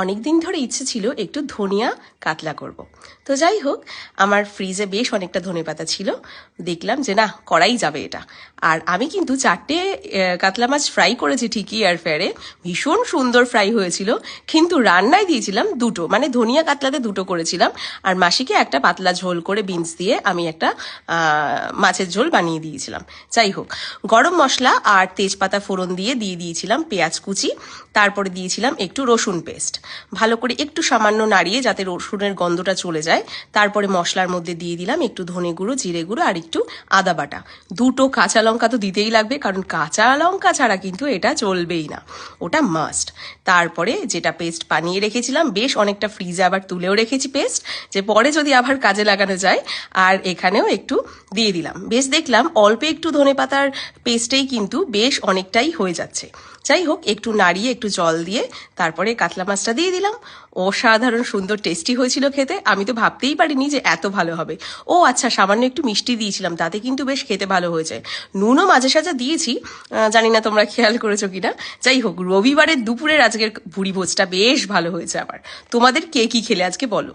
অনেকদিন ধরে ইচ্ছে ছিল একটু ধনিয়া কাতলা করব। তো যাই হোক, আমার ফ্রিজে বেশ অনেকটা ধনেপাতা ছিল, দেখলাম যে না, করাই যাবে এটা। আর আমি কিন্তু 4টে কাতলা মাছ ফ্রাই করেছি ঠিকই এয়ার ফ্রায়ারে, ভীষণ সুন্দর ফ্রাই হয়েছিল, কিন্তু রান্নায় দিয়েছিলাম 2টো, মানে ধনিয়া কাতলাতে 2টো করেছিলাম, আর মাসিকে একটা পাতলা ঝোল করে বিনস দিয়ে আমি একটা মাছের ঝোল বানিয়ে দিয়েছিলাম। যাই হোক, গরম মশলা আর তেজপাতা ফোড়ন দিয়ে দিয়েছিলাম পেঁয়াজ কুচি, তারপরে দিয়েছিলাম একটু রসুন পেস্ট, ভালো করে একটু সামান্য নাড়িয়ে যাতে রসুনের গন্ধটা চলে যায়। তারপরে মশলার মধ্যে দিয়ে দিলাম একটু ধনে গুঁড়ো, জিরে গুঁড়ো আর একটু আদা বাটা। 2টো কাঁচা লঙ্কা তো দিতেই লাগবে, কারণ কাঁচা লঙ্কা ছাড়া কিন্তু এটা চলবেই না, ওটা মাস্ট। তারপরে যেটা পেস্ট বানিয়ে রেখেছিলাম, বেশ অনেকটা ফ্রিজে আবার তুলেও রেখেছি পেস্ট, যে পরে যদি আবার কাজে লাগানো যায়। আর এখানেও একটু দিয়ে দিলাম, বেশ দেখলাম অল্প একটু ধনেপাতার পেস্টেই কিন্তু বেশ অনেকটাই হয়ে যাচ্ছে। যাই হোক, একটু নাড়িয়ে একটু জল দিয়ে তারপরে কাতলা মাছটা দিয়ে দিলাম। অসাধারণ সুন্দর টেস্টি হয়েছিল খেতে, আমি তো ভাবতেই পারিনি যে এত ভালো হবে। ও আচ্ছা, সামান্য একটু মিষ্টি দিয়েছিলাম, তাতে কিন্তু বেশ খেতে ভালো হয়েছে। নুনও মাঝে সাঝে দিয়েছি, জানি না তোমরা খেয়াল করেছো কিনা। যাই হোক, রবিবারের দুপুরের আজকের ভুড়ি ভোজটা বেশ ভালো হয়েছে। আবার তোমাদের কে কি খেলে আজকে বলো।